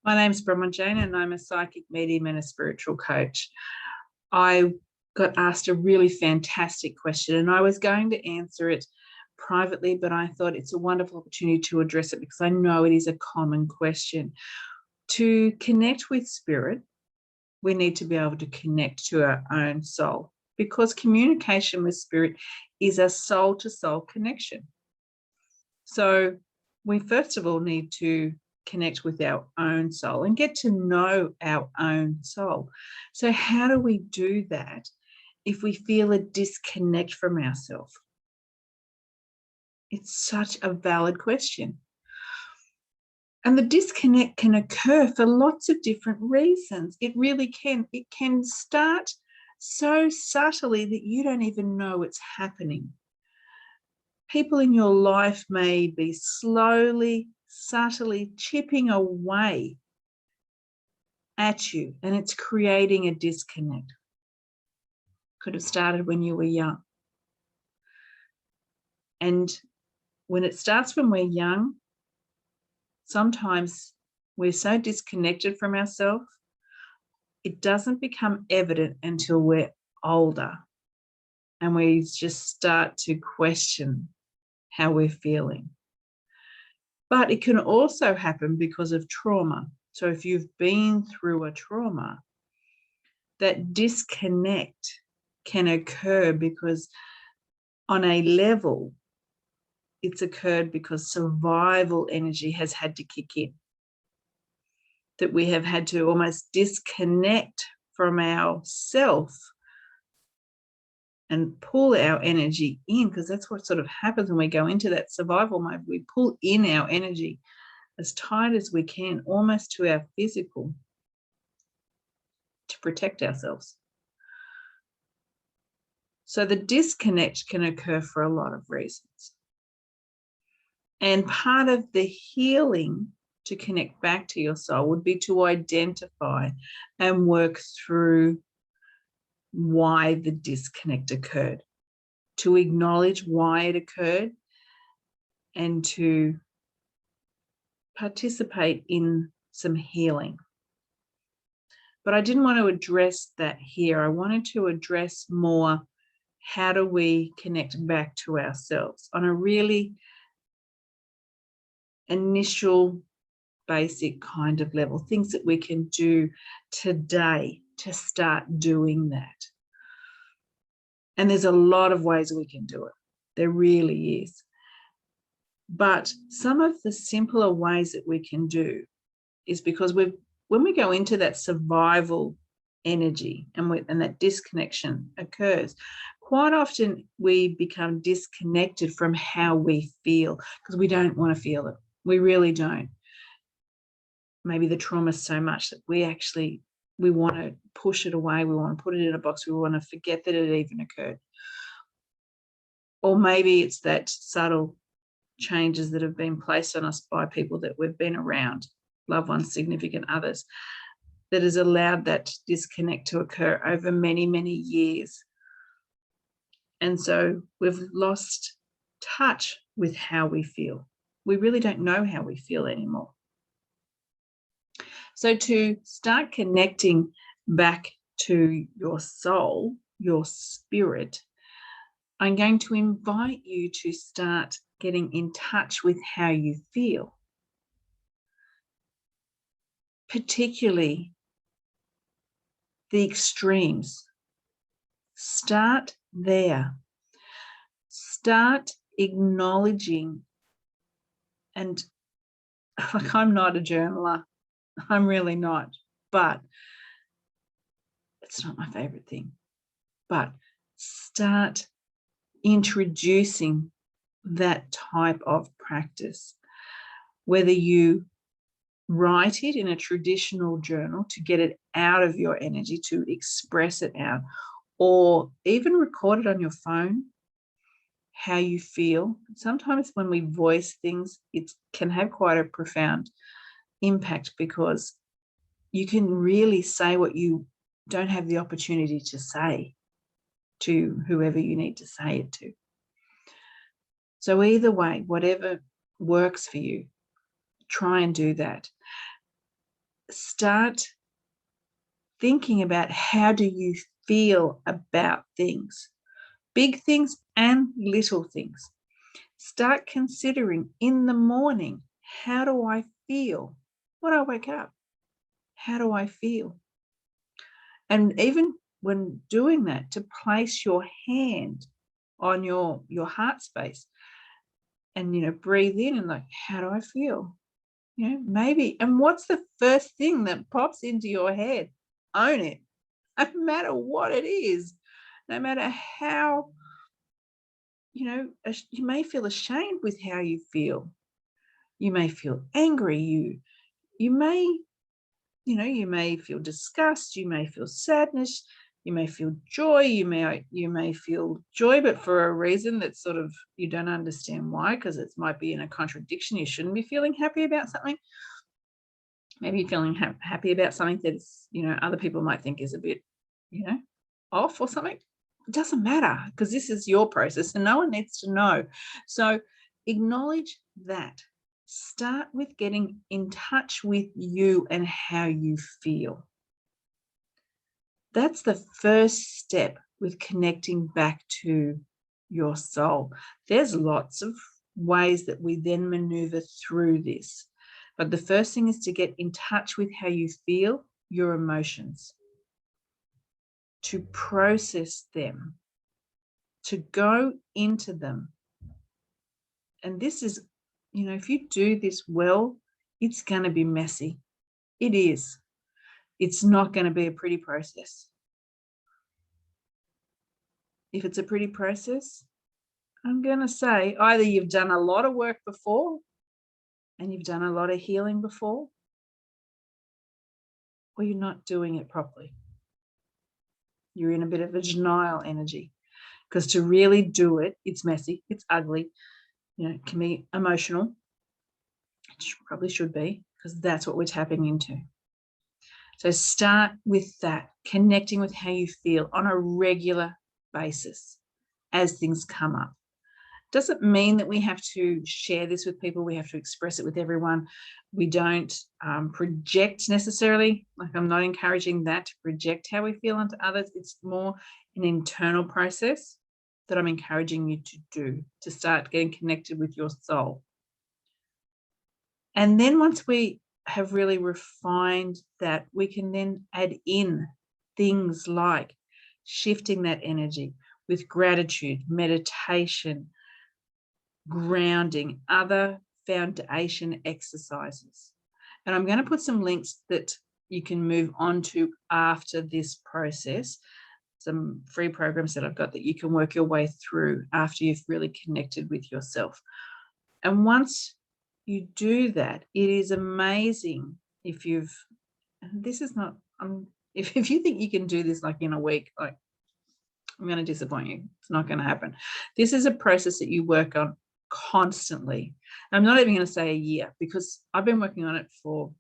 My name's Bronwyn Jane and I'm a psychic medium and a spiritual coach. I got asked a really fantastic question and I was going to answer it privately, but I thought it's a wonderful opportunity to address it because I know it is a common question. To connect with spirit, we need to be able to connect to our own soul, because communication with spirit is a soul-to-soul connection. So we first of all need to connect with our own soul and get to know our own soul. So how do we do that if we feel a disconnect from ourselves? It's such a valid question. And the disconnect can occur for lots of different reasons. It really can. It can start so subtly that you don't even know it's happening. People in your life may be slowly, subtly chipping away at you, and it's creating a disconnect. Could have started when you were young. And when it starts when we're young, sometimes we're so disconnected from ourselves, it doesn't become evident until we're older and we just start to question how we're feeling. But it can also happen because of trauma. So if you've been through a trauma, that disconnect can occur because on a level, it's occurred because survival energy has had to kick in. That we have had to almost disconnect from ourself and pull our energy in, because that's what sort of happens when we go into that survival mode. We pull in our energy as tight as we can, almost to our physical, to protect ourselves. So the disconnect can occur for a lot of reasons. And part of the healing to connect back to your soul would be to identify and work through why the disconnect occurred, to acknowledge why it occurred, and to participate in some healing. But I didn't want to address that here. I wanted to address more, how do we connect back to ourselves on a really initial, basic kind of level, things that we can do today to start doing that. And there's a lot of ways we can do it. There really is. But some of the simpler ways that we can do is because when we go into that survival energy and that disconnection occurs, quite often we become disconnected from how we feel because we don't want to feel it. We really don't. Maybe the trauma is so much that we want to push it away. We want to put it in a box. We want to forget that it even occurred. Or maybe it's that subtle changes that have been placed on us by people that we've been around, loved ones, significant others, that has allowed that disconnect to occur over many, many years. And so we've lost touch with how we feel. We really don't know how we feel anymore. So to start connecting back to your soul, your spirit, I'm going to invite you to start getting in touch with how you feel, particularly the extremes. Start there. Start acknowledging, and like, I'm not a journaler. I'm really not, but it's not my favorite thing. But start introducing that type of practice, whether you write it in a traditional journal to get it out of your energy, to express it out, or even record it on your phone, how you feel. Sometimes when we voice things, it can have quite a profound impact because you can really say what you don't have the opportunity to say to whoever you need to say it to. So either way, whatever works for you, try and do that. start thinking about how do you feel about things, big things and little things. Start considering in the morning, how do I feel when I wake up? How do I feel? And even when doing that, to place your hand on your heart space and, breathe in and like, how do I feel? Maybe. And what's the first thing that pops into your head? Own it. No matter what it is, no matter how, you may feel ashamed with how you feel. You may feel angry. You may, you may feel disgust. You may feel sadness. You may feel joy. You may feel joy, but for a reason that sort of you don't understand why, because it might be in a contradiction. You shouldn't be feeling happy about something. Maybe you're feeling happy about something that's, other people might think is a bit, off or something. It doesn't matter, because this is your process and no one needs to know. So acknowledge that. Start with getting in touch with you and how you feel. That's the first step with connecting back to your soul. There's lots of ways that we then maneuver through this. But the first thing is to get in touch with how you feel, your emotions, to process them, to go into them. And this is, if you do this well, it's going to be messy. It is. It's not going to be a pretty process. If it's a pretty process, I'm going to say either you've done a lot of work before and you've done a lot of healing before, or you're not doing it properly. You're in a bit of a denial energy, because to really do it, it's messy, it's ugly, it can be emotional. It probably should be, because that's what we're tapping into. So start with that, connecting with how you feel on a regular basis as things come up. Doesn't mean that we have to share this with people. We have to express it with everyone. We don't project necessarily. Like, I'm not encouraging that, to project how we feel onto others. It's more an internal process that I'm encouraging you to do, to start getting connected with your soul. And then once we have really refined that, we can then add in things like shifting that energy with gratitude, meditation, grounding, other foundation exercises. And I'm going to put some links that you can move on to after this process, some free programs that I've got that you can work your way through after you've really connected with yourself. And once you do that, it is amazing if you've, this is not, if you think you can do this like in a week, like, I'm going to disappoint you. It's not going to happen. This is a process that you work on constantly. I'm not even going to say a year, because I've been working on it for,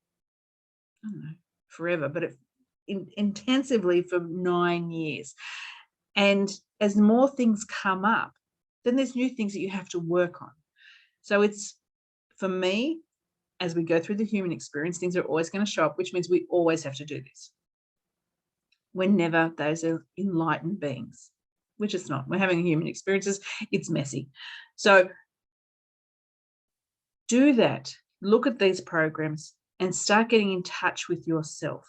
I don't know, forever, but intensively for 9 years. And as more things come up, then there's new things that you have to work on. So it's, for me, as we go through the human experience, things are always going to show up, which means we always have to do this. We're never those enlightened beings. We're just not. We're having human experiences. It's messy. So do that. Look at these programs and start getting in touch with yourself.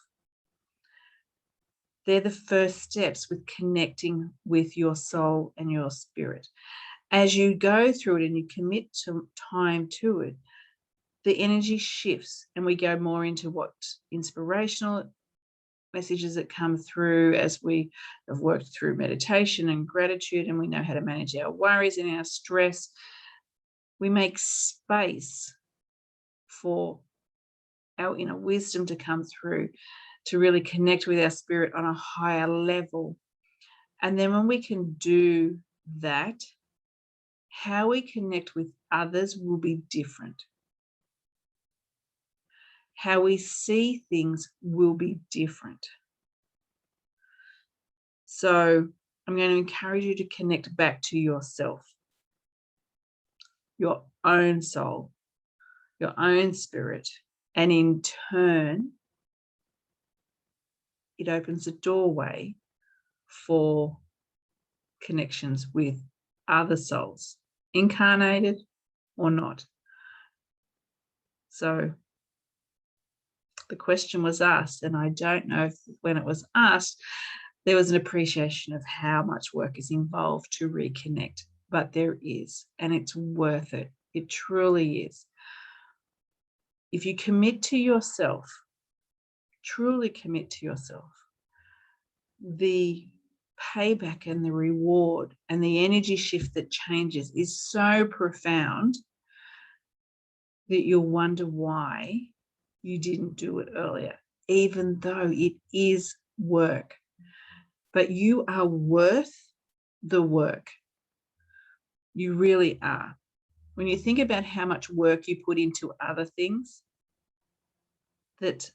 They're the first steps with connecting with your soul and your spirit. As you go through it and you commit to time to it, the energy shifts and we go more into what inspirational messages that come through as we have worked through meditation and gratitude, and we know how to manage our worries and our stress. We make space for our inner wisdom to come through, to really connect with our spirit on a higher level. And then when we can do that, how we connect with others will be different. How we see things will be different. So I'm going to encourage you to connect back to yourself, your own soul, your own spirit, and in turn, it opens a doorway for connections with other souls, incarnated or not. So the question was asked, and I don't know if when it was asked, there was an appreciation of how much work is involved to reconnect, but there is, and it's worth it. It truly is. If you commit to yourself, truly commit to yourself, the payback and the reward and the energy shift that changes is so profound that you'll wonder why you didn't do it earlier, even though it is work. But you are worth the work. You really are. When you think about how much work you put into other things, that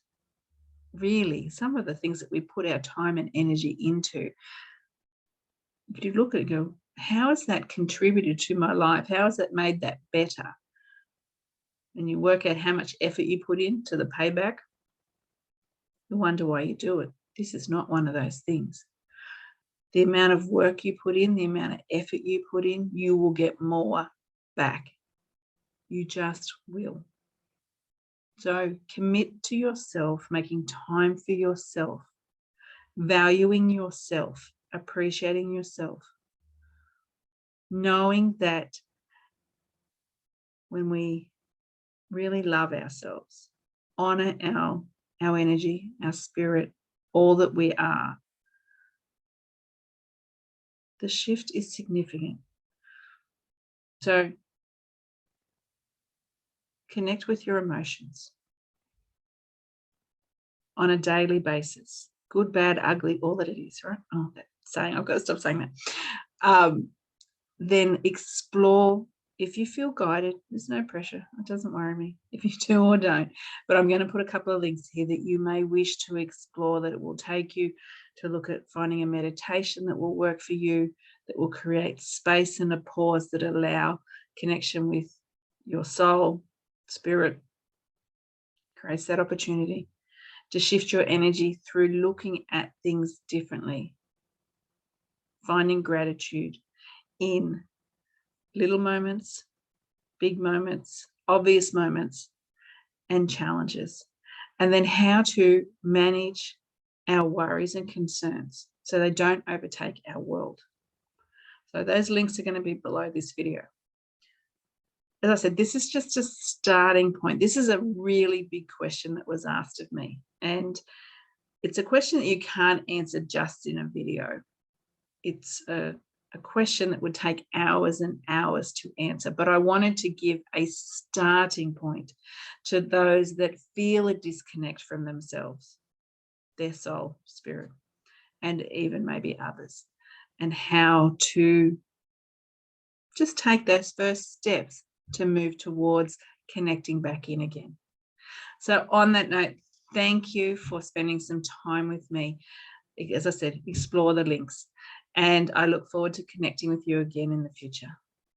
really some of the things that we put our time and energy into, if you look at it and go, how has that contributed to my life? How has that made that better? And you work out how much effort you put into the payback, you wonder why you do it. This is not one of those things. The amount of work you put in, the amount of effort you put in, you will get more back. You just will. So commit to yourself, making time for yourself, valuing yourself, appreciating yourself, knowing that when we really love ourselves, honor our energy, our spirit, all that we are, the shift is significant. So connect with your emotions on a daily basis, good, bad, ugly, all that it is, right? Oh, that saying, I've got to stop saying that. Then explore. If you feel guided, there's no pressure. It doesn't worry me if you do or don't. But I'm going to put a couple of links here that you may wish to explore, that it will take you to look at finding a meditation that will work for you, that will create space and a pause that allow connection with your soul, spirit, creates that opportunity to shift your energy through looking at things differently, finding gratitude in little moments, big moments, obvious moments, and challenges. And then how to manage our worries and concerns so they don't overtake our world. So those links are going to be below this video. As I said, this is just a starting point. This is a really big question that was asked of me. And it's a question that you can't answer just in a video. It's a question that would take hours and hours to answer, but I wanted to give a starting point to those that feel a disconnect from themselves, their soul, spirit, and even maybe others, and how to just take those first steps to move towards connecting back in again. So on that note, thank you for spending some time with me. As I said, explore the links. And I look forward to connecting with you again in the future.